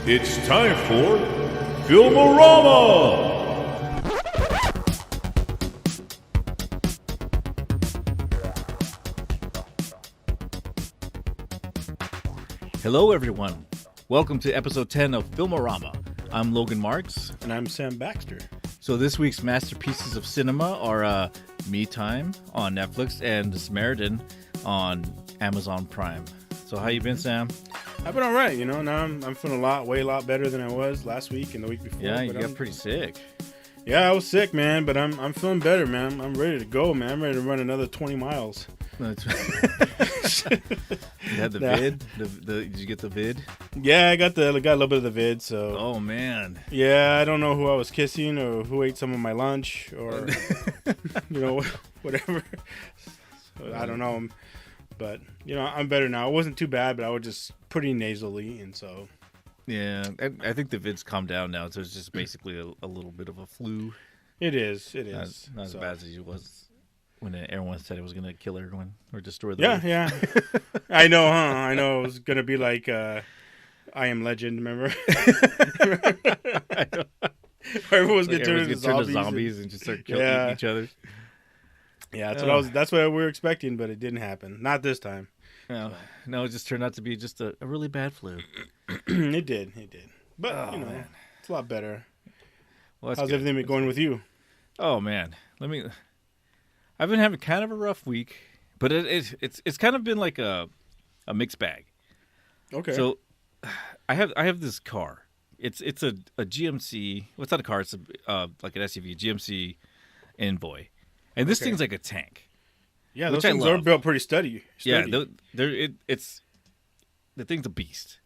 It's time for Film-o-rama! Hello, everyone. Welcome to episode 10 of Film-o-rama. I'm Logan Marks. And I'm Sam Baxter. So this week's masterpieces of cinema are Me Time on Netflix and The Samaritan on Amazon Prime. So how you been, Sam? I've been all right, you know. Now I'm feeling way a lot better than I was last week and the week before. Yeah, you got pretty sick. Yeah, I was sick, man, but I'm feeling better, man. I'm ready to go, man. I'm ready to run another 20 miles. You had the vid? Did you get the vid? Yeah, I got a little bit of the vid, so. Oh, man. Yeah, I don't know who I was kissing or who ate some of my lunch or, you know, whatever. So, I don't know. But, you know, I'm better now. It wasn't too bad, but I was just pretty nasally, and so. Yeah, I think the vid's calmed down now, so it's just basically a little bit of a flu. It is. Not as bad as it was when everyone said it was going to kill everyone or destroy the world. Yeah. I know, huh? I know. It was going to be like I Am Legend, remember? I know. Everyone was going to turn into zombies and just start killing each other. Yeah, that's what we were expecting, but it didn't happen. Not this time. No, it just turned out to be just a really bad flu. It did. But, man. It's a lot better. Well, how's everything been going with you? Oh, man. I've been having kind of a rough week, but it's kind of been like a mixed bag. Okay. So I have this car. It's a GMC. Well, it's not a car. It's like an SUV, GMC Envoy. And this thing's like a tank. Yeah, those things are built pretty steady. Yeah, it's the thing's a beast.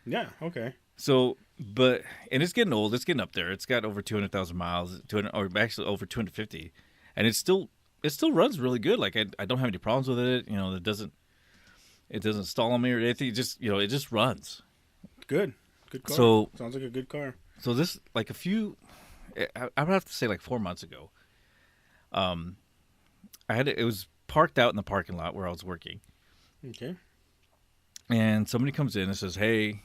Yeah. Okay. So, and it's getting old. It's getting up there. It's got over 200,000 miles, or actually over 250, and it still runs really good. Like I don't have any problems with it. You know, it doesn't stall on me or anything. It just runs. Good car. So sounds like a good car. So this I would have to say like 4 months ago. It was parked out in the parking lot where I was working. Okay. And somebody comes in and says, "Hey,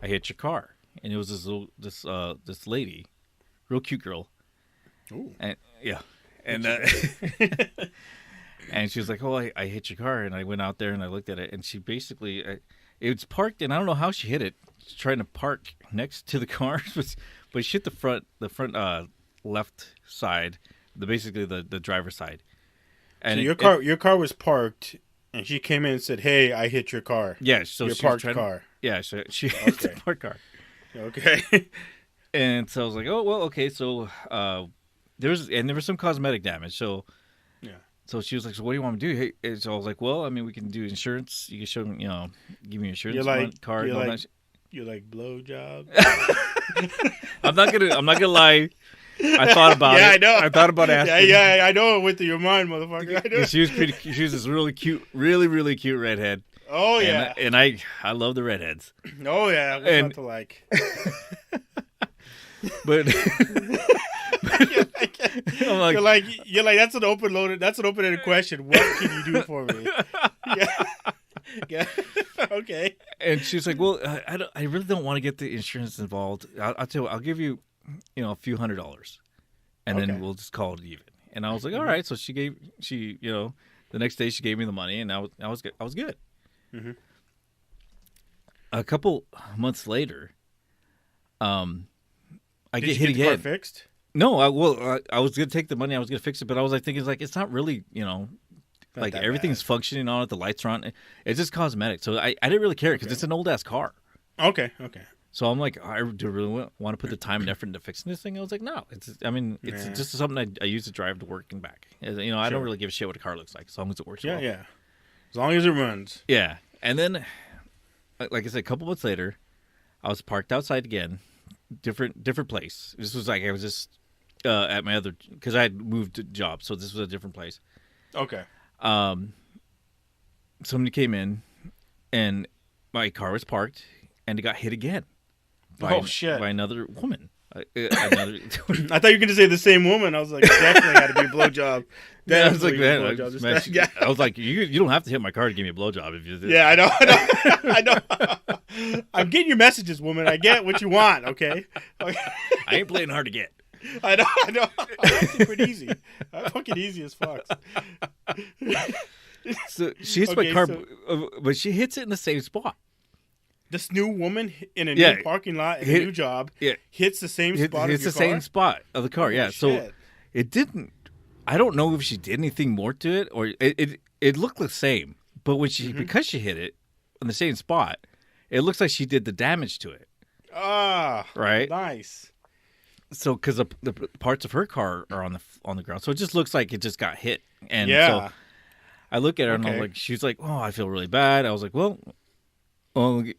I hit your car." And it was this lady, real cute girl. Ooh. And yeah. And and she was like, "Oh, I hit your car." And I went out there and I looked at it, and she basically it was parked, and I don't know how she hit it. She's trying to park next to the car, but she hit the front left side, basically the driver's side. And so your car was parked, and she came in and said, "Hey, I hit your car." Yeah, so your parked car. Yeah, so she hit the parked car. Okay. And so I was like, "Oh, well, okay." So there was some cosmetic damage. So yeah. So she was like, "So what do you want me to do?" Hey, and so I was like, "Well, I mean, we can do insurance. You can show me, give me insurance card." You like blowjobs? I'm not gonna lie. I thought about it. Yeah, I know. I thought about asking. Yeah, I know it went through your mind, motherfucker. I know. She was this really cute, really cute redhead. Oh yeah. And I love the redheads. Oh yeah, what's not to like? But you're like that's an open-ended question. What can you do for me? Yeah. Okay. And she was like, "Well, I really don't want to get the insurance involved. I'll tell you, I'll give you, a few $100s, and then we'll just call it even." And I was like, "All right." So the next day she gave me the money, and I was good. Mm-hmm. A couple months later, I Did get you hit get again. The car fixed? No, I was gonna take the money. I was gonna fix it, but I was like thinking, it's not really, like everything's functioning on it. The lights are on. It's just cosmetic. So I didn't really care because it's an old ass car. Okay. So I'm like, I do really want to put the time and effort into fixing this thing. I was like, no, it's just something I use to drive to work and back. I don't really give a shit what a car looks like as long as it works well. Yeah. As long as it runs. Yeah. And then, like I said, a couple months later, I was parked outside again, different place. This was like I was just at my other, because I had moved jobs, so this was a different place. Okay. Somebody came in, and my car was parked, and it got hit again. By another woman, Another, I thought you were going to say the same woman. I was like, definitely had to be a blowjob. I was like, man, Yeah. I was like, you don't have to hit my car to give me a blowjob if you. Yeah, I know. I know. I'm getting your messages, woman. I get what you want, okay? I ain't playing hard to get. I know. I'm pretty easy. I'm fucking easy as fuck. So she hits my car, but she hits it in the same spot. This new woman in a new parking lot, in a new job, hits the same spot of your car? Hits the same spot of the car, yeah. So it didn't... I don't know if she did anything more to it, or it looked the same. But when because she hit it in the same spot, it looks like she did the damage to it. Ah, right, nice. So because the parts of her car are on the ground, so it just looks like it just got hit. And so I look at her and I'm like, she's like, "Oh, I feel really bad." I was like, "Well,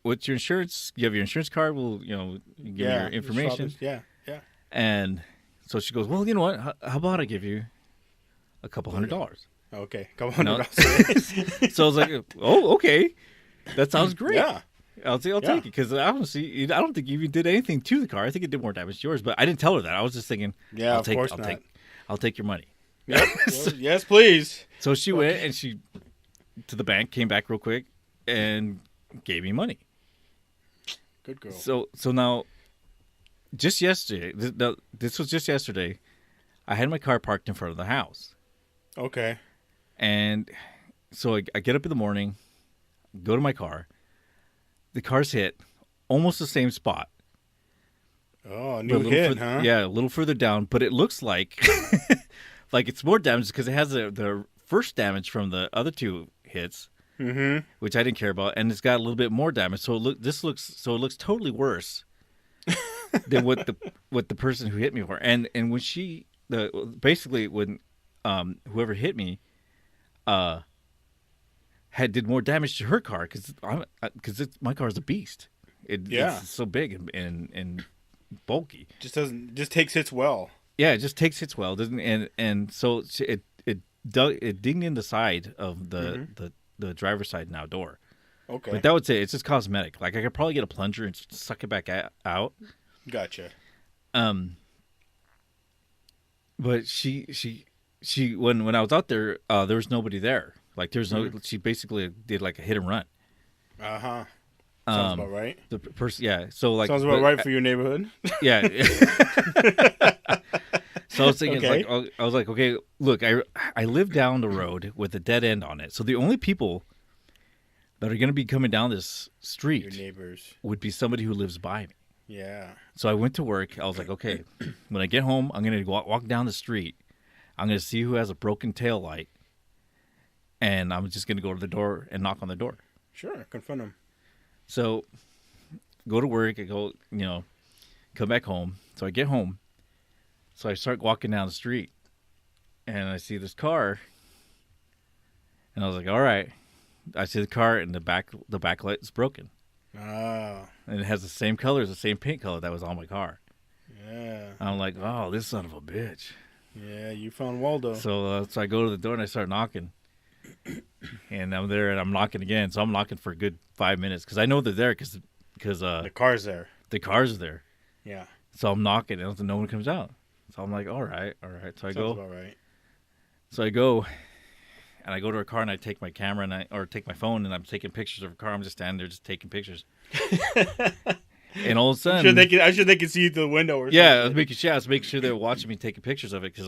what's your insurance? You have your insurance card? We'll give you your information." Yeah. And so she goes, "Well, you know what? How about I give you a couple $100?" Okay, $200. So I was like, "Oh, okay, that sounds great. Yeah, I'll take it because I don't think you even did anything to the car. I think it did more damage to yours, but I didn't tell her that. I was just thinking, of course not. I'll take your money." Yep. Well, yes, please. So she went and she to the bank, came back real quick, and gave me money. Good girl. So now, just yesterday, this was just yesterday, I had my car parked in front of the house. Okay. And so I get up in the morning, go to my car. The car's hit almost the same spot. Oh, new hit, huh? Yeah, a little further down, but it looks like like it's more damage because it has the first damage from the other two hits, which I didn't care about, and it's got a little bit more damage. So it looks totally worse than what the person who hit me for. And when when whoever hit me did more damage to her car because my car is a beast. It's so big and bulky. Just takes hits well. Yeah, it just takes hits well, doesn't? And so it dinged in the side of the driver's side now door. Okay, but that would say it's just cosmetic. Like I could probably get a plunger and suck it back out. Gotcha. But she when I was out there, there was nobody there. Like there's no. She basically did like a hit and run. Sounds about right. The person, yeah. So like sounds about right for your neighborhood. Yeah. So I was thinking, I was like, okay, look, I live down the road with a dead end on it. So the only people that are going to be coming down this street, your neighbors, would be somebody who lives by me. Yeah. So I went to work. I was like, okay, when I get home, I'm going to walk down the street. I'm going to see who has a broken tail light, and I'm just going to go to the door and knock on the door. Sure, confront them. So, go to work. I go, come back home. So I get home. So I start walking down the street, and I see this car, and I was like, all right. I see the car, and the back light is broken. Oh. And it has the same color as the same paint color that was on my car. Yeah. I'm like, oh, this son of a bitch. Yeah, you found Waldo. So I go to the door and I start knocking, and I'm there and I'm knocking again. So I'm knocking for a good 5 minutes because I know they're there because the car's there. The car's there. Yeah. So I'm knocking and no one comes out. So I'm like, all right. So I go. Sounds about right. So I go, and I go to her car and I take my camera or take my phone and I'm taking pictures of her car. I'm just standing there just taking pictures. And all of a sudden, I'm sure they can see you through the window. Or yeah, I was making sure they're watching me taking pictures of it because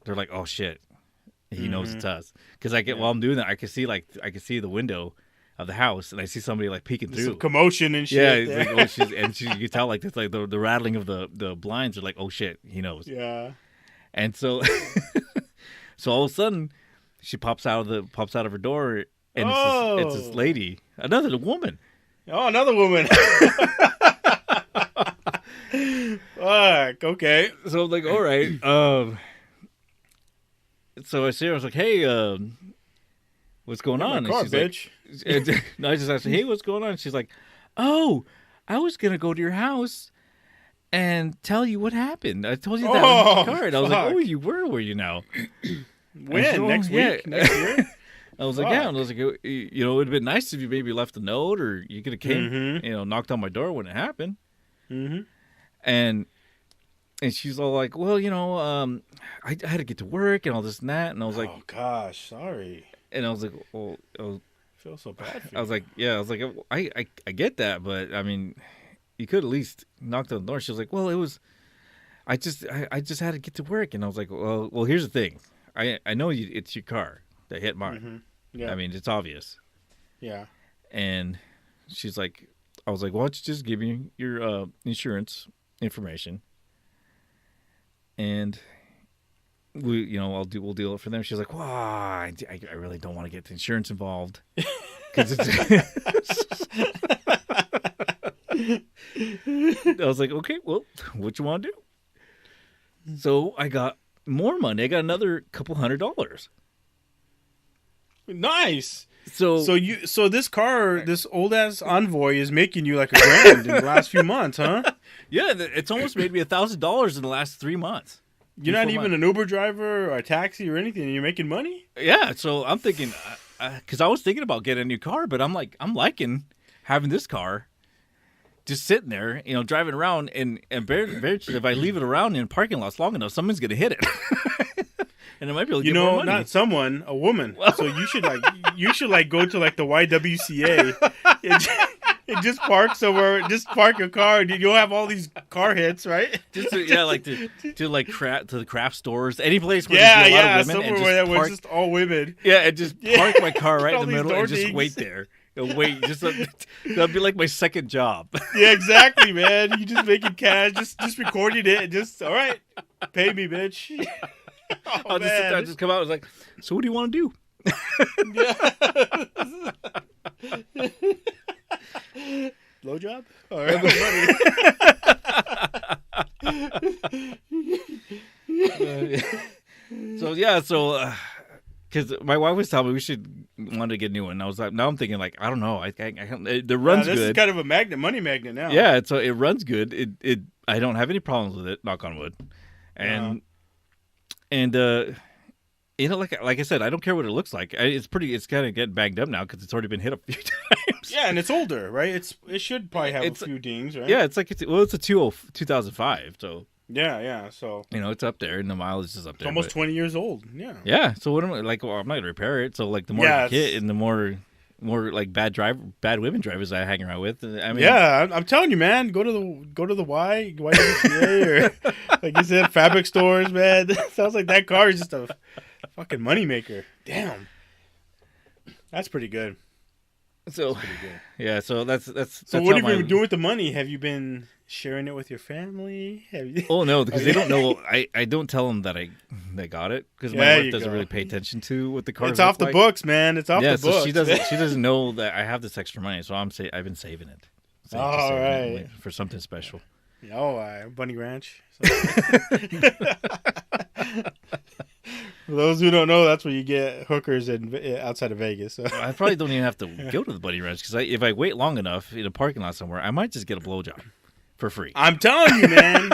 they're like, oh shit, he knows it's us. Because while I'm doing that, I can see the window of the house and I see somebody like peeking through. Some commotion and shit. Yeah, it's like, you can tell like it's like the rattling of the blinds are like, oh shit, he knows. Yeah. And so, so all of a sudden, she pops out of her door and it's this lady, another woman. Oh, another woman. Fuck. Okay. So I'm like, all right. So I see her. I was like, hey, what's going on? My car, and bitch. Like, no, I just asked her, hey, what's going on? And she's like, oh, I was gonna go to your house and tell you what happened. I told you that on the card. I was like, oh, you were you now? When? Next week? Next year? I was like, yeah. And I was like, it would have been nice if you maybe left a note or you could have came, knocked on my door when it happened. Mm-hmm. And and she's all like, well, I had to get to work and all this and that, and I was like, Oh gosh, sorry. and I was like, well, I feel so bad for I was you. like, yeah, I was like, I get that, but I mean, you could at least knock on the door. She was like, well, it was, I just had to get to work, and I was like, well, here's the thing, I know it's your car that hit mine. Mm-hmm. Yeah. I mean, it's obvious. Yeah. And she's like, I was like, why don't you just give me your insurance information, and we'll deal it for them. She's like, well, I really don't want to get the insurance involved because it's. I was like, okay, well, what you want to do? So I got more money. I got another couple $100. Nice. So So this car, this old ass Envoy, is making you like $1,000 in the last few months, huh? yeah, it's almost made me $1,000 in the last 3 months. You're not 3-4 even months. an Uber driver or a taxi or anything, and you're making money? Yeah, so I'm thinking, because I was thinking about getting a new car, but I'm liking having this car, just sitting there, driving around, and very if I leave it around in parking lots long enough, someone's gonna hit it, and I might be able to get more money. Not someone, a woman. So you should go to like the YWCA and just park somewhere. Just park your car. You'll have all these car hits, right? Just to, to the craft stores, any place where there's a lot of women, somewhere and where that just was just all women. yeah, and just park my car right in All the these middle and just Nordings. wait there. Wait, that'd be like my second job. Yeah, exactly, man. You just making cash, just recording it, and just all right, pay me, bitch. Oh, I'll just sit there, man. just come out. I was like, so what do you want to do? Blowjob? All right, So because my wife was telling me we should want to get a new one. I was like, now I'm thinking like, I don't know. I the run's this good. is kind of a money magnet now. Yeah, so it runs good. It I don't have any problems with it. Knock on wood. And like I said, I don't care what it looks like. It's kind of getting banged up now because it's already been hit a few times. Yeah, and it's older, right? It should probably have a few dings, right? Yeah, it's a 2005, so Yeah. So it's up there, and the mileage is up it's there. almost but- 20 years old. Yeah. Yeah, so what am I like? Well, I'm not gonna repair it. So like the more I hit, and the more like bad women drivers I hang around with. I mean, Yeah, I'm telling you, man. Go to the YWCA or like you said, fabric stores, man. Sounds like that car is just a fucking moneymaker. Damn, that's pretty good. so Pretty good. yeah, so that's So what have you been doing with the money? Have you been sharing it with your family? Have you? Oh no, because they don't know. I don't tell them that they got it because my There wife you doesn't go. really pay attention to what the car. It's off the books, man. It's off the so books. she doesn't know that I have this extra money, so I've been saving it. All Saving it right. for something special. Oh, Bunny Ranch. For those who don't know, that's where you get hookers outside of Vegas. So. I probably don't even have to go to the Buddy Ranch because if I wait long enough in a parking lot somewhere, I might just get a blowjob for free. I'm telling you, man.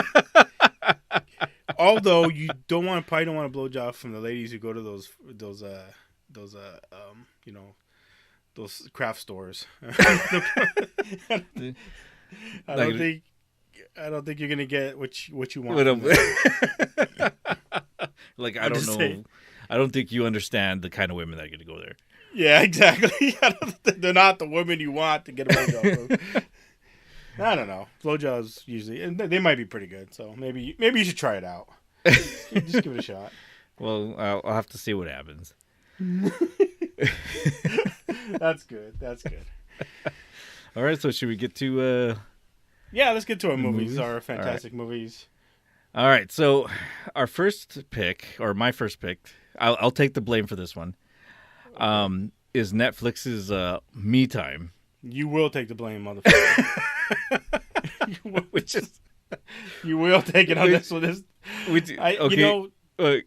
Although you probably don't want a blowjob from the ladies who go to those craft stores. I don't think you're gonna get what you want. What from them. Like I I'm don't just know. saying. I don't think you understand the kind of women that are going to go there. Yeah, exactly. They're not the women you want to get a blowjob from. I don't know. Blowjobs usually, and they might be pretty good. So maybe you should try it out. Just give it a shot. Well, I'll have to see what happens. That's good. That's good. All right, so should we get to? Yeah, let's get to our movies. Movies? Our fantastic movies. All right, so our first pick, or my first pick, I'll take the blame for this one. Is Netflix's Me Time, You will take the blame, motherfucker. which is You will take it on this one. okay.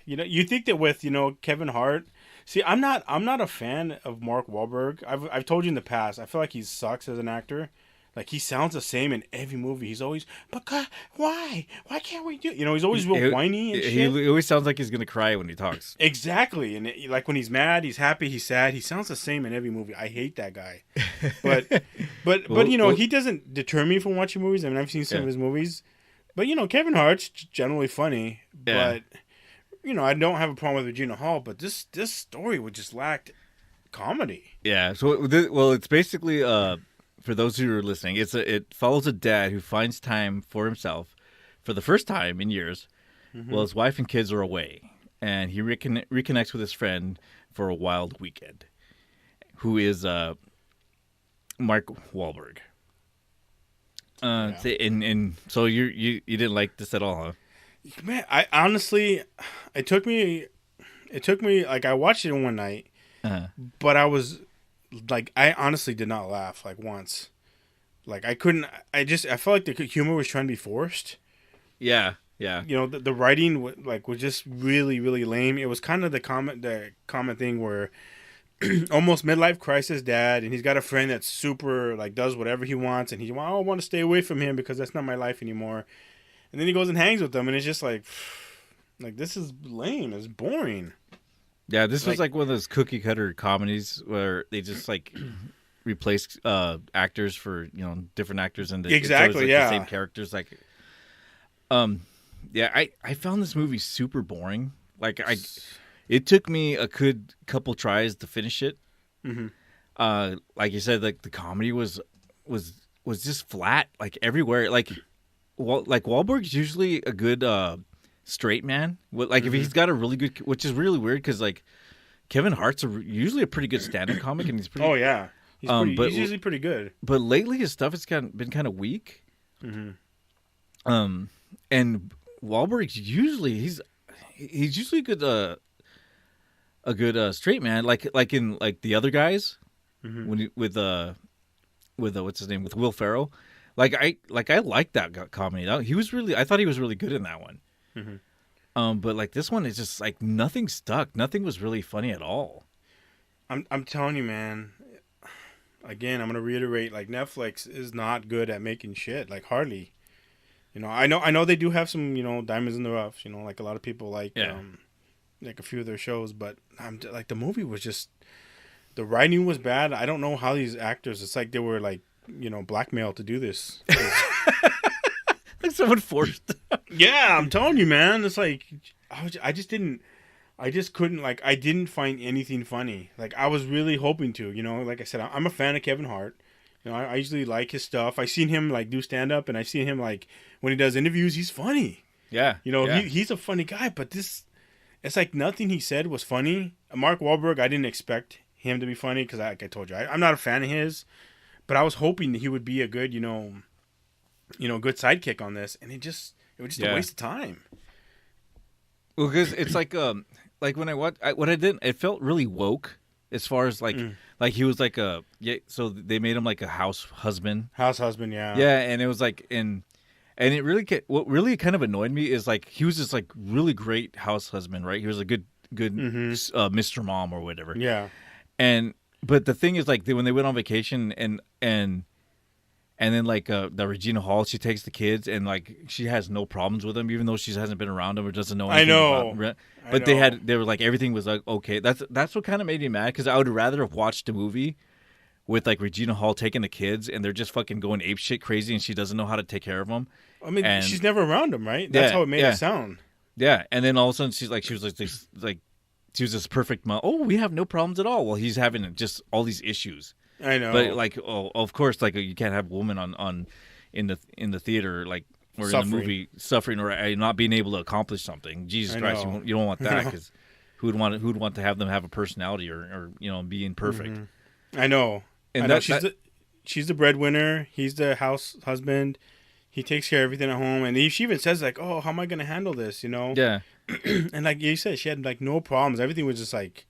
You think that with Kevin Hart. See, I'm not a fan of Mark Wahlberg. I've told you in the past. I feel like he sucks as an actor. Like he sounds the same in every movie. He's always, but God, why? Why can't we do? He's always real whiny and shit. He always sounds like he's gonna cry when he talks. Exactly, and like when he's mad, he's happy, he's sad. He sounds the same in every movie. I hate that guy. But he doesn't deter me from watching movies. I mean, I've seen some of his movies, But Kevin Hart's generally funny. Yeah. But I don't have a problem with Regina Hall. But this story would just lacked comedy. Yeah. So, well, it's basically for those who are listening, it follows a dad who finds time for himself for the first time in years. Mm-hmm. Well, his wife and kids are away, and he reconnects with his friend for a wild weekend, who is Mark Wahlberg. Yeah. And so you didn't like this at all, huh? Man, I honestly, it took me like I watched it in one night, Uh-huh. but I was like, I honestly did not laugh like once. Like I couldn't. I felt like the humor was trying to be forced. Yeah, yeah, The writing was just really really lame. It was kind of the common thing where almost midlife crisis dad, and he's got a friend that's super like does whatever he wants, and I want to stay away from him because that's not my life anymore. And then he goes and hangs with them, and it's just like this is lame. It's boring. yeah. This was like one of those cookie cutter comedies where they just like replace actors for different actors, and Exactly, it's always, like, yeah. the same characters. Like, yeah, I found this movie super boring. Like it took me a good couple tries to finish it. Mm-hmm. Like you said, like the comedy was just flat, like everywhere. Like Wahlberg's usually a good straight man. Like if he's got a really good, which is really weird because like Kevin Hart's usually a pretty good stand-up comic, and he's pretty. Oh yeah, he's but he's usually pretty good. But lately his stuff has been kind of weak. Mm-hmm. And Wahlberg's usually he's usually a good straight man, like in like the other guys, when with what's his name, with Will Ferrell. I like that comedy. I thought he was really good in that one. Mm-hmm. But like this one is just like nothing stuck. Nothing was really funny at all. I'm telling you, man. Again, I'm gonna reiterate. Like Netflix is not good at making shit. Like hardly. I know they do have some diamonds in the rough. Like a lot of people like like a few of their shows, but like the movie was just the writing was bad. I don't know how these actors. It's like they were like blackmailed to do this. Like someone forced. Yeah, I'm telling you, man. It's like I just couldn't like I didn't find anything funny. Like I was really hoping to. Like I said, I'm a fan of Kevin Hart. I usually like his stuff. I've seen him like do stand up, and I've seen him like when he does interviews. He's funny. Yeah, He's a funny guy. But it's like nothing he said was funny. Mark Wahlberg, I didn't expect him to be funny because like I told you, I'm not a fan of his. But I was hoping that he would be a good, good sidekick on this, and it was just a waste of time. Well, because it's like when I did, it felt really woke as far as like he was like so they made him like a house husband, yeah. Yeah, and it was like and it really what really kind of annoyed me is like he was this like really great house husband, right? He was a good Mr. Mom or whatever. Yeah. But the thing is, like, when they went on vacation and then like the Regina Hall, she takes the kids and like she has no problems with them, even though she hasn't been around them or doesn't know anything about them. But they were like everything was like okay. That's what kind of made me mad because I would rather have watched a movie with like Regina Hall taking the kids and they're just fucking going apeshit crazy and she doesn't know how to take care of them. I mean, she's never around them, right? That's how it made it sound. Yeah, and then all of a sudden she was this perfect mom. Oh, we have no problems at all. Well, he's having just all these issues. I know, but like, of course, like you can't have a woman on in the theater like or in the movie suffering or not being able to accomplish something. Jesus Christ, you don't want that because who would want to have them have a personality or being perfect. Mm-hmm. I know, and she's the breadwinner. He's the house husband. He takes care of everything at home, and she even says like, "Oh, how am I going to handle this?" Yeah. And like you said, she had like no problems. Everything was just like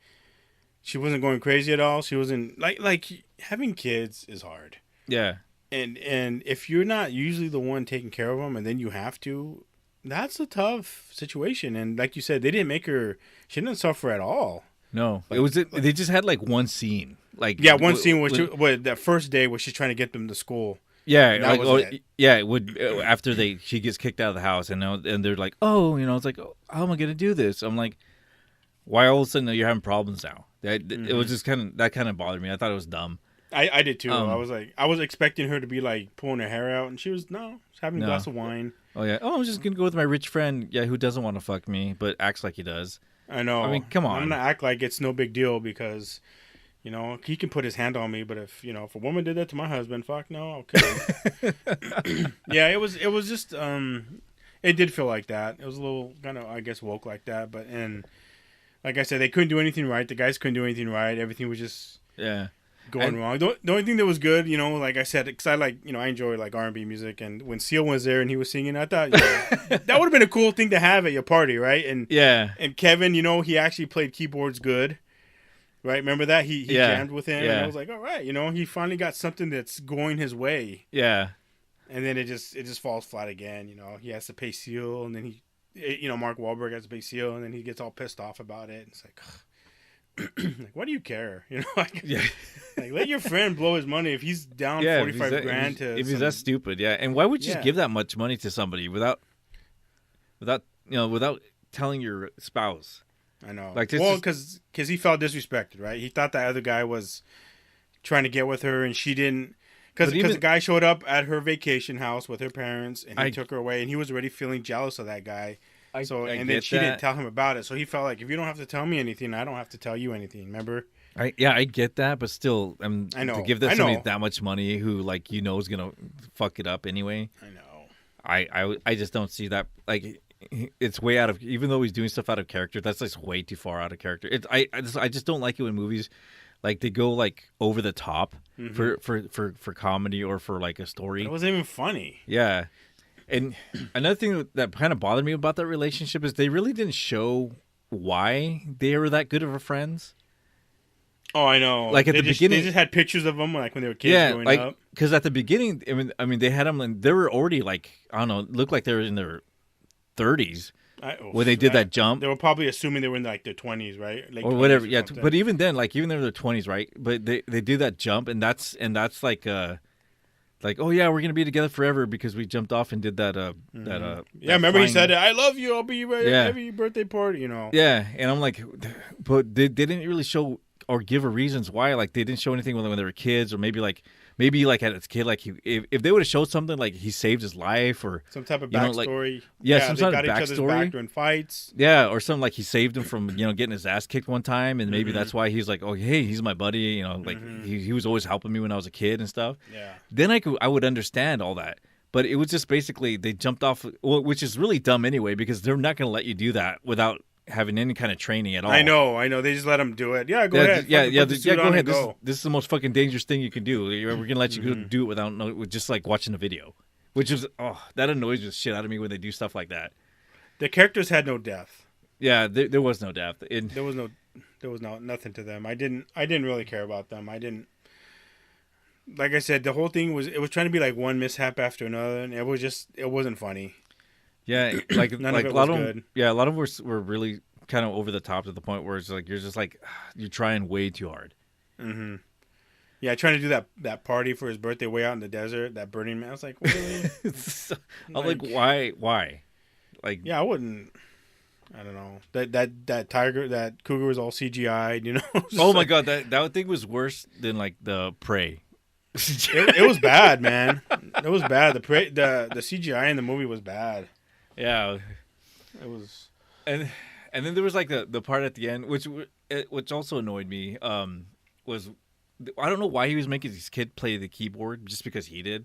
she wasn't going crazy at all. She wasn't like having kids is hard. Yeah. And if you're not usually the one taking care of them, and then you have to, that's a tough situation. And like you said, they didn't make her. She didn't suffer at all. No, they just had like one scene. Like one scene where that first day where she's trying to get them to school. Yeah, it would after she gets kicked out of the house and they're like, oh, it's like, oh, how am I gonna do this? I'm like, why all of a sudden you're having problems now? It was just kind of bothered me. I thought it was dumb. I did too. I was expecting her to be like pulling her hair out, and she was having a glass of wine. Oh yeah. Oh, I'm just gonna go with my rich friend. Yeah, who doesn't want to fuck me, but acts like he does. I know. I mean, come I'm on. gonna act like it's no big deal because, he can put his hand on me. But if a woman did that to my husband, fuck no, I'll kill him. Yeah, it was just it did feel like that. It was a little kind of, I guess, woke like that. But and like I said, they couldn't do anything right. The guys couldn't do anything right. Everything was just going wrong. The only thing that was good, like I said, because I enjoy like R&B music, and when Seal was there and he was singing, I thought that would have been a cool thing to have at your party, right? And and Kevin, he actually played keyboards good, right? Remember that he jammed with him, and I was like, all right, he finally got something that's going his way. Yeah. And then it just falls flat again. He has to pay Seal, and then Mark Wahlberg has to pay Seal, and then he gets all pissed off about it. It's like, like, what do you care? Like let your friend blow his money if he's down 45 grand to. If he's that stupid, yeah. And why would you just give that much money to somebody without telling your spouse? I know. Like, because he felt disrespected, right? He thought that other guy was trying to get with her, and she didn't. Because the guy showed up at her vacation house with her parents, and he took her away, and he was already feeling jealous of that guy. Then she didn't tell him about it, so he felt like, if you don't have to tell me anything, I don't have to tell you anything. Remember? I get that, but still, I know to give somebody that much money who is gonna fuck it up anyway. I know. I just don't see that. Like, it's way out of, even though he's doing stuff out of character, that's just way too far out of character. I just don't like it when movies, like, they go like over the top for comedy or for like a story. It wasn't even funny. Yeah. And another thing that kind of bothered me about that relationship is they really didn't show why they were that good of friends. Oh, I know. Like at the beginning, they just had pictures of them like when they were kids growing up. Because at the beginning, I mean, they had them, and they were already like, I don't know, looked like they were in their 30s when they did that jump. They were probably assuming they were in like their 20s, right? Like or whatever. Yeah, but even then, like even in their 20s, right? But they do that jump, and that's like, oh yeah, we're gonna be together forever because we jumped off and did that. Remember he said, "I love you. I'll be right at every birthday party." Yeah, and I'm like, but they didn't really show or give a reasons why. Like, they didn't show anything when they were kids, or maybe like as a kid, like if they would have showed something like he saved his life or some type of backstory. Some sort of backstory. Back during fights. Yeah, or something like he saved him from getting his ass kicked one time, and maybe that's why he's like, oh hey, he's my buddy. Like he was always helping me when I was a kid and stuff. Yeah. Then I would understand all that. But it was just basically they jumped off, which is really dumb anyway, because they're not going to let you do that without having any kind of training at all. I know. They just let them do it. Yeah, go ahead. Go ahead. This is the most fucking dangerous thing you can do. We're going to let you do it with just like watching a video, which is that annoys the shit out of me when they do stuff like that. The characters had no depth. Yeah, there was no depth. There was nothing to them. I didn't really care about them. I didn't. Like I said, the whole thing was trying to be like one mishap after another, and it wasn't funny. Yeah, like None like of it a lot was of good. them, yeah, a lot of them were really kind of over the top to the point where it's like you're trying way too hard. Mm-hmm. Yeah, trying to do that party for his birthday way out in the desert, that Burning Man. I was like, really? I'm like, why? Like, yeah, I wouldn't. I don't know. That tiger, that cougar was all CGI'd. Oh my god, that thing was worse than like the Prey. It was bad, man. It was bad. The CGI in the movie was bad. Yeah, it was. And then there was like the part at the end, which also annoyed me. Was I don't know why he was making his kid play the keyboard just because he did.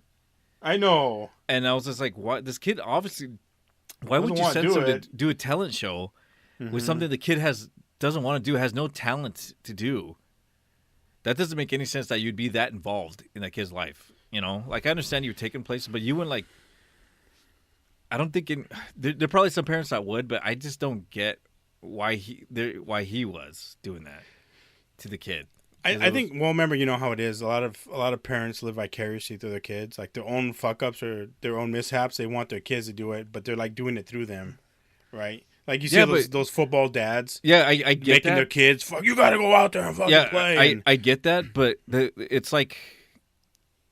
I know. And I was just like, what? This kid obviously. Why would you send him to do a talent show with something the kid doesn't want to do, has no talent to do? That doesn't make any sense that you'd be that involved in that kid's life. Like, I understand you taking places, but you wouldn't like. I don't think there are probably some parents that would, but I just don't get why he was doing that to the kid. I think. Well, remember, how it is. A lot of parents live vicariously through their kids, like their own fuck ups or their own mishaps. They want their kids to do it, but they're like doing it through them, right? Like you see those football dads. Yeah, I get making that. their kids. Fuck, you got to go out there and fucking play. I get that, but it's like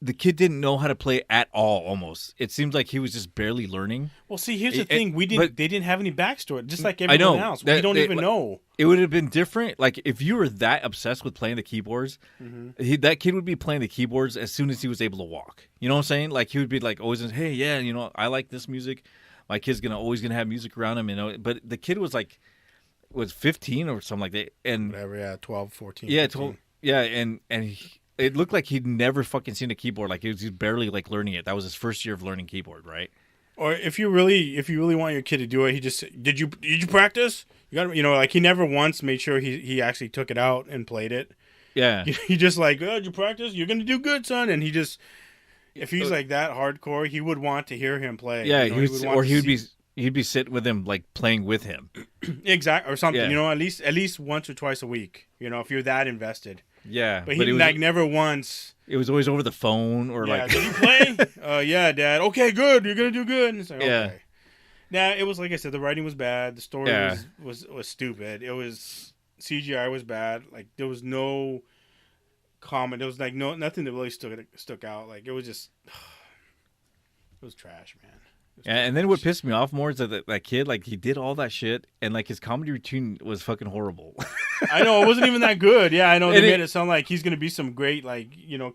the kid didn't know how to play at all. Almost, it seems like he was just barely learning. Well, see, here's the thing: they didn't have any backstory, just like everyone else. We don't even know. It would have been different. Like if you were that obsessed with playing the keyboards, that kid would be playing the keyboards as soon as he was able to walk. You know what I'm saying? Like he would be like always, hey, yeah, I like this music. my kid's always gonna have music around him, but the kid was 15 or something like that, and Whatever, yeah, 12, 14. yeah, 15. it looked like he'd never fucking seen a keyboard. Like he was barely learning it. That was his first year of learning keyboard, right? Or if you really want your kid to do it, he just did you practice? You got like he never once made sure he actually took it out and played it. Yeah, He just like, oh, did you practice? You're gonna do good, son. And he just, if he's like that hardcore, he would want to hear him play. yeah, he'd be sitting with him playing with him. Exactly, or something. Yeah. At least once or twice a week. If you're that invested. Yeah, But he never once. It was always over the phone or Did you play? Yeah, Dad. Okay, good. You're gonna do good. And it's like, Yeah. okay. Now it was like I said, the writing was bad. The story Yeah. was stupid. It was CGI was bad. Like there was no comment. There was nothing that really stuck out. Like it was just it was trash, man. And then what pissed me off more is that kid, he did all that shit, and his comedy routine was fucking horrible. I know it wasn't even that good. Yeah, I know they And made it sound like he's gonna be some great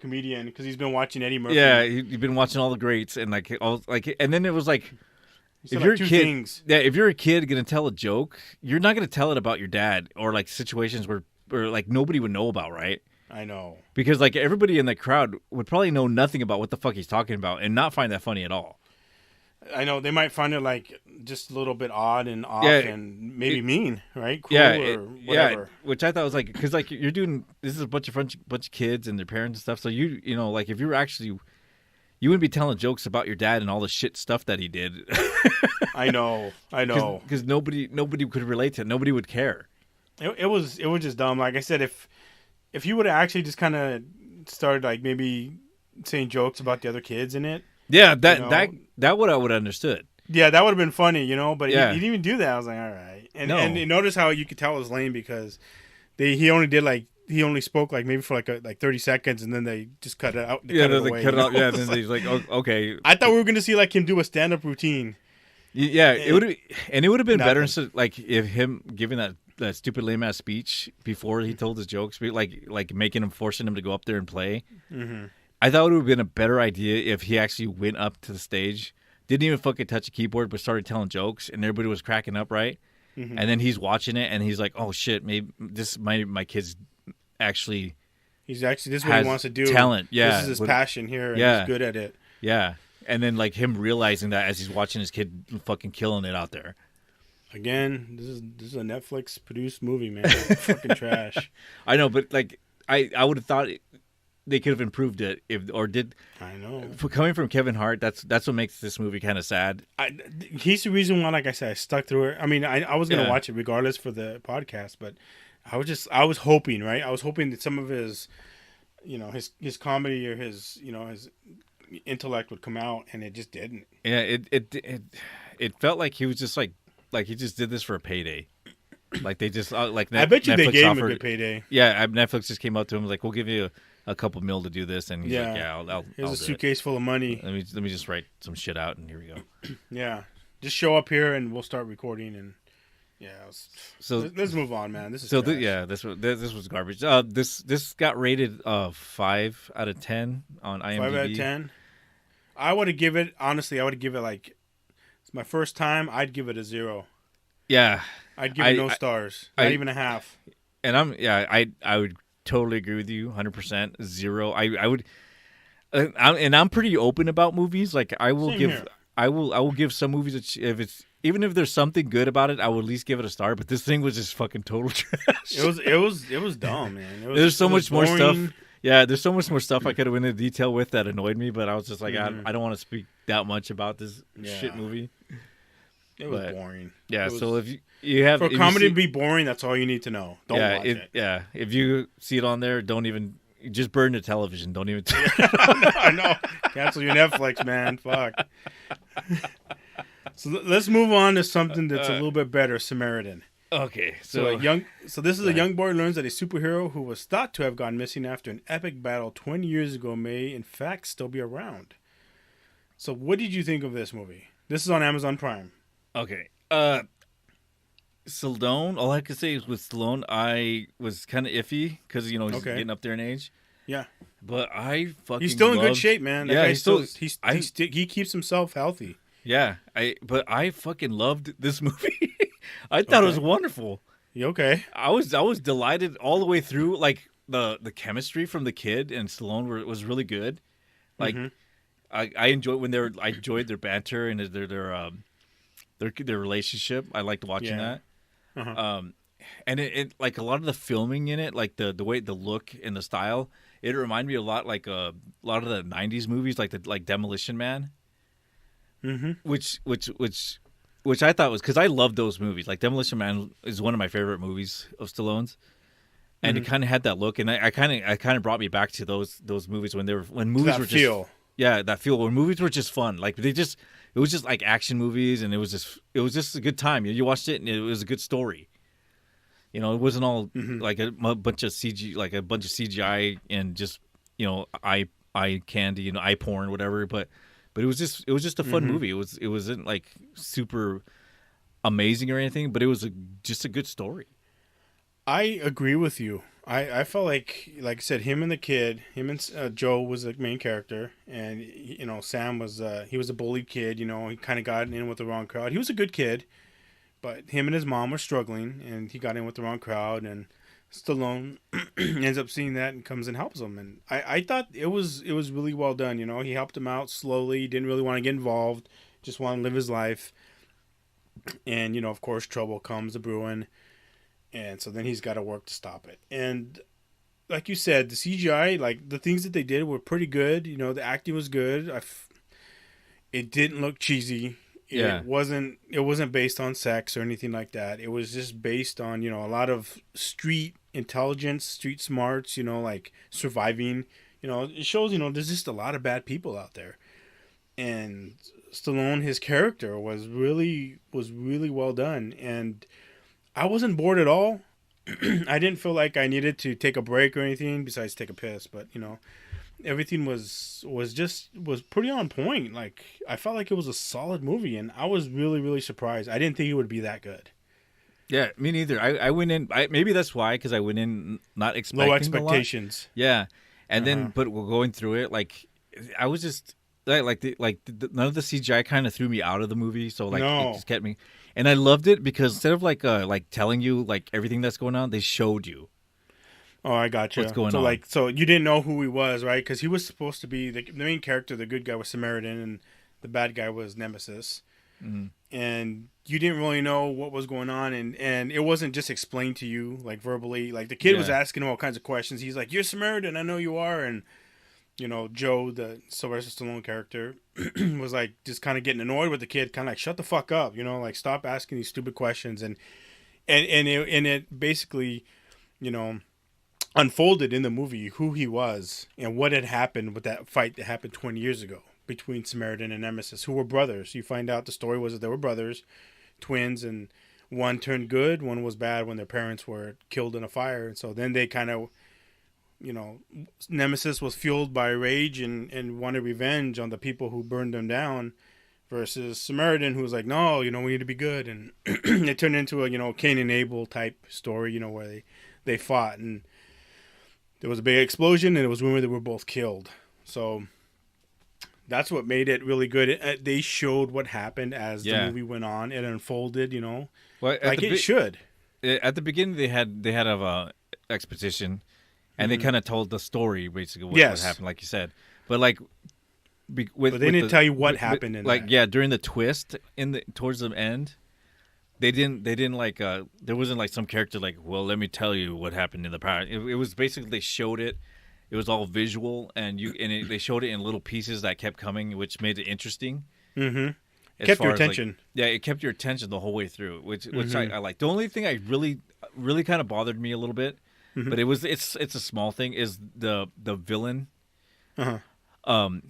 comedian because he's been watching Eddie Murphy. Yeah, you've been watching all the greats, and and then it was He said, if you're a two kid, things. yeah, if you're a kid gonna tell a joke, you're not gonna tell it about your dad or situations where nobody would know about, right? I know. Because everybody in that crowd would probably know nothing about what the fuck he's talking about and not find that funny at all. I know they might find it just a little bit odd and off and maybe mean, right? Cool or whatever. Which I thought was because you're doing this is a bunch of kids and their parents and stuff. So if you were actually, you wouldn't be telling jokes about your dad and all the shit stuff that he did. I know, because nobody could relate to it. Nobody would care. It was just dumb. Like I said, if you would have actually just kind of started maybe saying jokes about the other kids in it. Yeah, that what I would have understood. Yeah, that would have been funny, But Yeah. he didn't even do that. I was like, all right. And you notice how you could tell it was lame because he only spoke maybe for 30 seconds and then they just cut it out. Yeah, cut they cut it out. Yeah, then he's like, oh, okay. I thought we were gonna see him do a stand up routine. Yeah, it would have been better Nothing. instead if him giving that stupid lame ass speech before he told his jokes, making him forcing him to go up there and play. Mm-hmm. I thought it would have been a better idea if he actually went up to the stage, didn't even fucking touch a keyboard, but started telling jokes, and everybody was cracking up, right? Mm-hmm. And then he's watching it, and he's like, "Oh shit, maybe my kid's actually." This is what he wants to do. Talent, yeah. This is his passion here, and Yeah. he's good at it. Yeah, and then him realizing that as he's watching his kid fucking killing it out there. Again, this is a Netflix produced movie, man. Fucking trash. I know, but I would have thought they could have improved it I know. coming from Kevin Hart. That's what makes this movie kind of sad. He's the reason why, like I said, I stuck through it. I mean, I was gonna Yeah. watch it regardless for the podcast, but I was hoping, right? I was hoping that some of his, his comedy or his intellect would come out, and it just didn't. Yeah, it felt like he was just like he just did this for a payday. They just I bet you Netflix they gave him a offered, good payday. Yeah, Netflix just came out to him like, "We'll give you a couple mil to do this," and he's like, "Yeah, I'll Here's do a suitcase full of money. it. Let me just write some shit out, and here we go." Yeah, just show up here and we'll start recording. And So let's move on, man. This is so trash. this was garbage. This got rated 5 out of 10 on IMDb. 5 out of 10. I would give it it's my first time. I'd give it a 0. Yeah, I'd give it no stars, not even a half. and I would totally agree with you, 100%. 0. I would, I'm pretty open about movies. I will Same give here. I will give some movies even if there's something good about it, I will at least give it a star. But this thing was just fucking total trash. It was dumb, man. There's so much more stuff. boring. Yeah, there's so much more stuff I could have went into detail with that annoyed me, but I was just like, Mhm. I don't want to speak that much about this Yeah. shit movie. It was But, boring. Yeah, It was- so if you have for if you comedy see- to be boring, that's all you need to know. Don't watch it. Yeah, if you see it on there, don't even just burn the television. Don't even. I know. Cancel your Netflix, man. Fuck. So let's move on to something that's a little bit better. Samaritan. Okay, So this is a young boy learns that a superhero who was thought to have gone missing after an epic battle 20 years ago may, in fact, still be around. So what did you think of this movie? This is on Amazon Prime. Okay. Stallone. All I could say is with Stallone, I was kind of iffy because he's Okay. getting up there in age. Yeah, But I fucking he's still in good loved- shape, man. That Yeah, guy he's still. he keeps himself healthy. Yeah, but I fucking loved this movie. I thought it was Okay. wonderful. You okay? I was delighted all the way through. Like the chemistry from the kid and Stallone was really good. Like Mm-hmm. I enjoyed when I enjoyed their banter and their relationship. I liked watching Yeah. that. Uh-huh. Um, and it like a lot of the filming in it, like the way the look and the style, it reminded me a lot like a lot of the '90s movies, like the like Demolition Man, Mm-hmm. which I thought was because I love those movies. Like Demolition Man is one of my favorite movies of Stallone's, and it Mm-hmm. kind of had that look, and I kind of brought me back to those movies when To movies that were just feel. yeah, that feel when movies were just fun. Like it was just like action movies, and it was just a good time. You watched it, and it was a good story. It wasn't all Mm-hmm. like a bunch of CG, like a bunch of CGI and just eye candy, eye porn, whatever. But it was just a fun Mm-hmm. movie. It wasn't like super amazing or anything, but it was just a good story. I agree with you. I felt like I said, him and the kid, him and Joe was the main character, and Sam was he was a bullied kid. He kind of got in with the wrong crowd. He was a good kid, but him and his mom were struggling, and he got in with the wrong crowd, and Stallone ends up seeing that and comes and helps him. And I thought it was really well done. He helped him out slowly. He didn't really want to get involved, just want to live his life. And of course, trouble comes a brewing, and so then he's got to work to stop it. And like you said, the CGI, like the things that they did were pretty good. The acting was good. It didn't look cheesy. Yeah, It wasn't based on sex or anything like that. It was just based on a lot of street intelligence, street smarts. Like surviving. It shows there's just a lot of bad people out there, and Stallone, his character was really well done, and I wasn't bored at all. I didn't feel like I needed to take a break or anything besides take a piss, but everything was pretty on point. Like I felt like it was a solid movie, and I was really really surprised. I didn't think it would be that good. yeah, me neither. I went in. Maybe that's why, because I went in not Low expecting a lot. expectations. Yeah, and Uh-huh. then but we're going through it. Like I was just none of the CGI kind of threw me out of the movie. So like it No. just kept me, and I loved it because instead of like telling you like everything that's going on, they showed you Oh, I what's gotcha. going So on. like, so you didn't know who he was, right? Because he was supposed to be the main character. The good guy was Samaritan, and the bad guy was Nemesis. Mm. And you didn't really know what was going on, and it wasn't just explained to you like verbally. Like the kid was Yeah, asking him all kinds of questions. He's like, "You're Samaritan, I know you are," and Joe, the Sylvester Stallone character, was like just kind of getting annoyed with the kid, kind of like, "Shut the fuck up," like stop asking these stupid questions, and it basically, you know, unfolded in the movie who he was and what had happened with that fight that happened 20 years ago between Samaritan and Nemesis, who were brothers. You find out the story was that they were brothers, twins, and one turned good, one was bad when their parents were killed in a fire. And so then they kind of, you know, Nemesis was fueled by rage and wanted revenge on the people who burned them down, versus Samaritan, who was like, no, we need to be good. And it turned into a, Cain and Abel type story, where they fought, and there was a big explosion, and it was rumored they were both killed. So that's what made it really good. They showed what happened as the yeah. movie went on. It unfolded, Well, like it should. at the beginning they had a expedition, and they Hmm. kind of told the story basically what Yes, happened, like you said. But like with but they didn't the tell you what happened in like that. yeah, during the twist towards the end, they didn't like there wasn't like some character like, well, let me tell you what happened in the past. It was basically they showed it. It was all visual, and they showed it in little pieces that kept coming, which made it interesting. Hmm. As Kept your far as like, attention. yeah, it kept your attention the whole way through, which Hmm. I like. The only thing I really kind of bothered me a little bit, Hmm. but it's a small thing, is the villain, Uh-huh. um,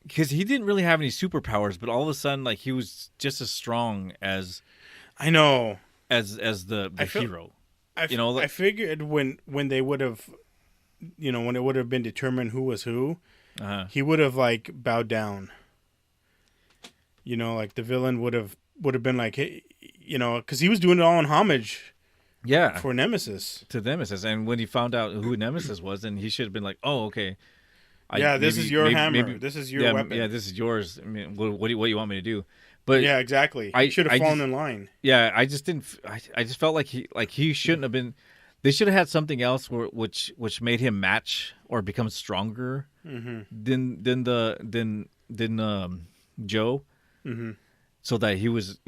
because he didn't really have any superpowers, but all of a sudden like he was just as strong I know. as the I feel. hero. I, You know, I like figured when they would have, when it would have been determined who was who, he would have like bowed down. Like the villain would have been like, hey, because he was doing it all in homage yeah, for Nemesis. to Nemesis, and when he found out who Nemesis was, then he should have been like, oh, okay, Yeah, this is your hammer. Maybe, This is your yeah, weapon. yeah, this is yours. I mean, what do you want me to do? But Yeah, exactly. You should have fallen in line. Yeah, I just didn't. I just felt like he shouldn't have been. They should have had something else which made him match or become stronger than Joe, so that he was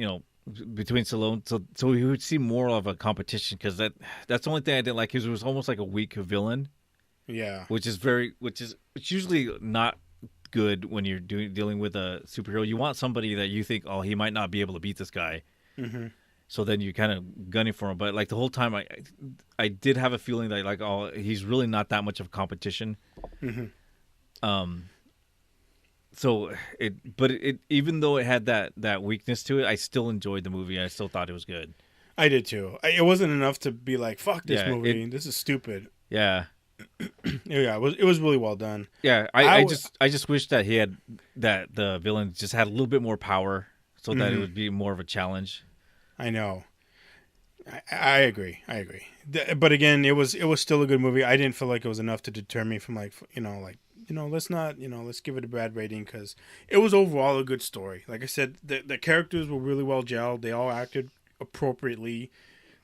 between Stallone, so he would see more of a competition, because that's the only thing I didn't like. He was almost like a weak villain. Yeah, Which is it's usually not good when you're dealing with a superhero. You want somebody that you think, oh, he might not be able to beat this guy. So then you kind of gunning for him. But like the whole time, I did have a feeling that like, oh, he's really not that much of a competition. So it even though it had that weakness to it, I still enjoyed the movie. I still thought it was good. I did too. It wasn't enough to be like, fuck this movie. This is stupid. Yeah. Yeah, it was really well done. Yeah, I just wish that the villain just had a little bit more power, so that it would be more of a challenge. I know. I agree. But again, it was still a good movie. I didn't feel like it was enough to deter me from let's not, let's give it a bad rating, because it was overall a good story. Like I said, the characters were really well gelled. They all acted appropriately.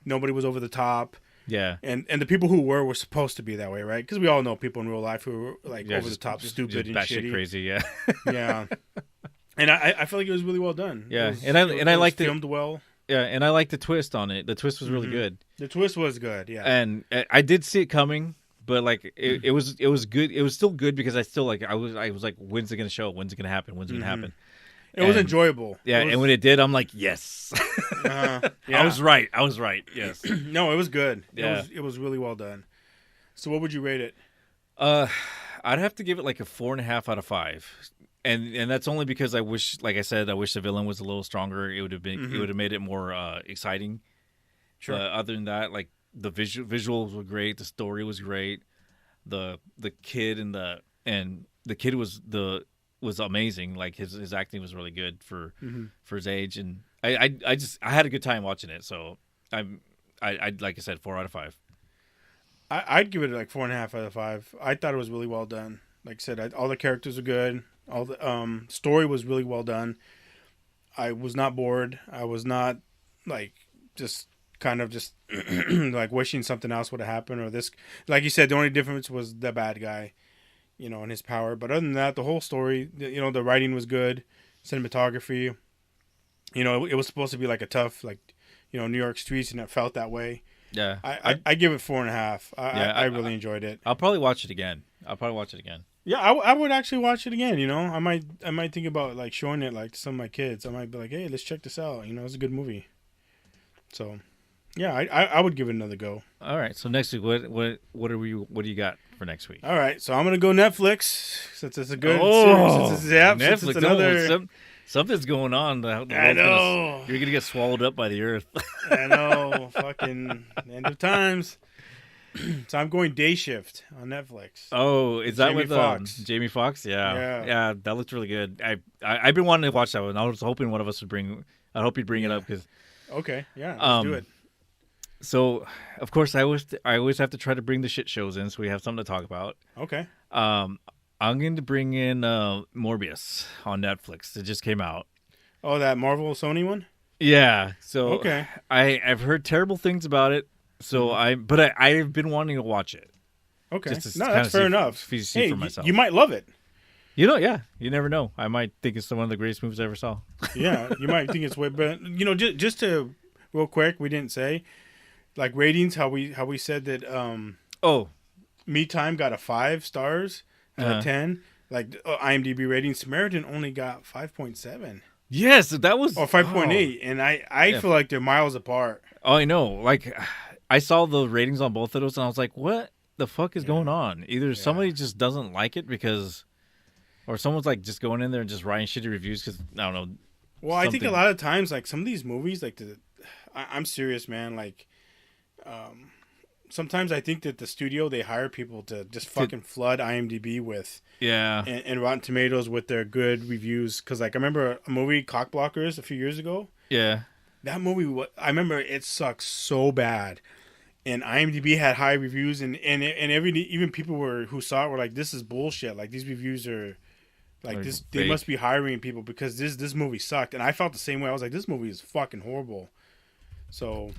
Nobody was over the top. Yeah, and the people who were supposed to be that way, right? Because we all know people in real life who were like over the top, stupid and shitty, crazy. Yeah, yeah. And I feel like it was really well done. Yeah, I liked it. Filmed well. Yeah, and I liked the twist on it. The twist was really good. The twist was good. Yeah, and I did see it coming, but like it was good. It was still good because I still I was like, when's it gonna show? When's it gonna happen? When's it gonna happen? It was enjoyable. Yeah, and when it did, I'm like, yes. Yeah. I was right. Yes. No, it was good. Yeah. It was really well done. So what would you rate it? I'd have to give it like a 4.5 out of 5. And that's only because I wish, like I said, I wish the villain was a little stronger. It would have been it would have made it more exciting. Sure. But other than that, like the visuals were great, the story was great. The kid the kid was amazing. Like his acting was really good for his age, and I had a good time watching it. So I'd like I said, 4 out of 5. I'd give it like 4.5 out of 5. I thought it was really well done. Like I said, all the characters are good. All the story was really well done. I was not bored. I was not like just kind of just like wishing something else would have happened, or this. Like you said, the only difference was the bad guy, and his power. But other than that, the whole story, the writing was good, cinematography. It was supposed to be like a tough, like, New York streets, and it felt that way. Yeah, I give it 4.5. I really enjoyed it. I'll probably watch it again. Yeah, I would actually watch it again. I might think about like showing it like to some of my kids. I might be like, hey, let's check this out. It's a good movie. So, yeah, I would give it another go. All right. So next week, what do you got for next week? All right. So I'm gonna go Netflix, since it's a good series. Netflix. Since it's another. Something's going on. I know. You're gonna get swallowed up by the earth. I know. Fucking end of times. So I'm going Day Shift on Netflix. Oh, is that with Foxx? Jamie Foxx? Yeah, that looks really good. I've been wanting to watch that one. I was hoping one of us would bring. I hope you'd bring it up because. Okay, yeah, let's do it. So, of course, I always have to try to bring the shit shows in, so we have something to talk about. Okay. I'm going to bring in Morbius on Netflix. It just came out. Oh, that Marvel Sony one? Yeah. So okay. I've heard terrible things about it. So I've been wanting to watch it. Okay. That's fair enough. See for myself. You might love it. Yeah. You never know. I might think it's one of the greatest movies I ever saw. Yeah, you might think it's way, but just to real quick, we didn't say like ratings. How we said that. Me Time got a 5 stars out of 10. Like IMDb rating, Samaritan only got 5.7. Yes, that was 5.8, and I feel like they're miles apart. Oh, I know. Like I saw the ratings on both of those, and I was like, what the fuck is going on? Either somebody just doesn't like it or someone's like just going in there and just writing shitty reviews because I don't know. Well, I think a lot of times, like some of these movies, like I'm serious, man. Like, sometimes I think that the studio, they hire people to just fucking flood IMDb with and Rotten Tomatoes with their good reviews. Because like I remember a movie, Cock Blockers, a few years ago. Yeah, that movie. I remember it sucks so bad. and IMDb had high reviews, and even people who saw it were like, "This is bullshit." Like these reviews are like Like, this. They fake. must be hiring people because this movie sucked, and I felt the same way. I was like, "This movie is fucking horrible." So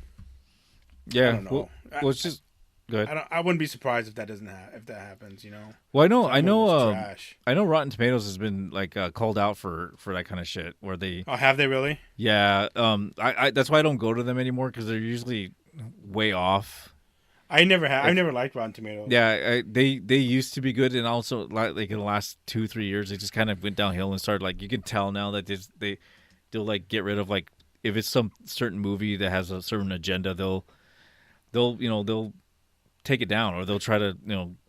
Yeah. I don't know. Well, it's just go ahead. I wouldn't be surprised if that doesn't if that happens. Well, I know, That movie was I trash. know. Rotten Tomatoes has been like called out for that kind of shit. Where they, Oh, have they really? yeah, I that's why I don't go to them anymore because they're usually way off. I never liked Rotten Tomatoes. Yeah, they used to be good, and also like in the last 2-3 years, they just kind of went downhill and started like you can tell now that they'll like get rid of like if it's some certain movie that has a certain agenda, they'll take it down or they'll try to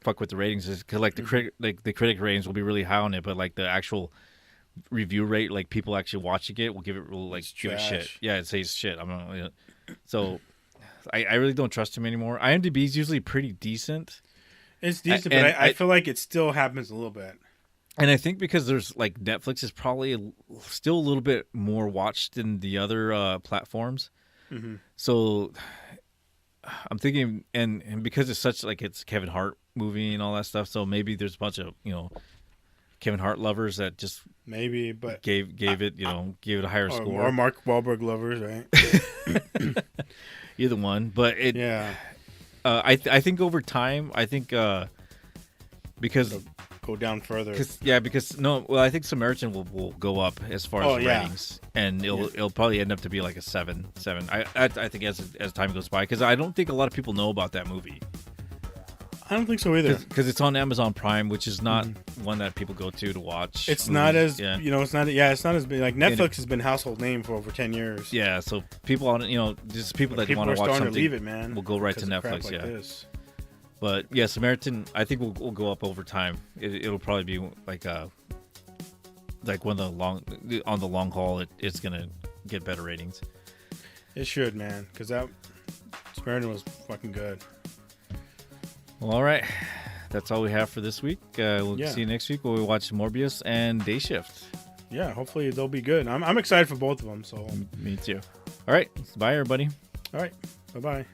fuck with the ratings because like the critic ratings will be really high on it, but like the actual review rate, like people actually watching it will give it like give it shit. Yeah, it says shit. I'm not, so I really don't trust him anymore. IMDb is usually pretty decent. It's decent, but I feel like it still happens a little bit. And I think because there's like Netflix is probably still a little bit more watched than the other platforms. Mm-hmm. So I'm thinking, and because it's such like it's Kevin Hart movie and all that stuff, so maybe there's a bunch of Kevin Hart lovers that just maybe, but gave it gave it a higher score, or Mark Wahlberg lovers, right? Either one. But I think over time, I think because it'll go down further. I think Samaritan will go up as far as the ratings, and it'll probably end up to be like a 7. I think as time goes by, because I don't think a lot of people know about that movie. I don't think so either. Because it's on Amazon Prime, which is not one that people go to watch. It's not as it's not as big. Like Netflix has been household name for over 10 years. Yeah, so people on just people that want to watch something to leave it, man. will go right to Netflix. But yeah, Samaritan, I think will go up over time. It'll probably be like one of the long haul. It's gonna get better ratings. It should, man, because that Samaritan was fucking good. Well, all right, that's all we have for this week. We'll see you next week where we watch Morbius and Day Shift. Yeah, hopefully they'll be good. I'm excited for both of them. So me too. All right, bye everybody. All right, bye bye.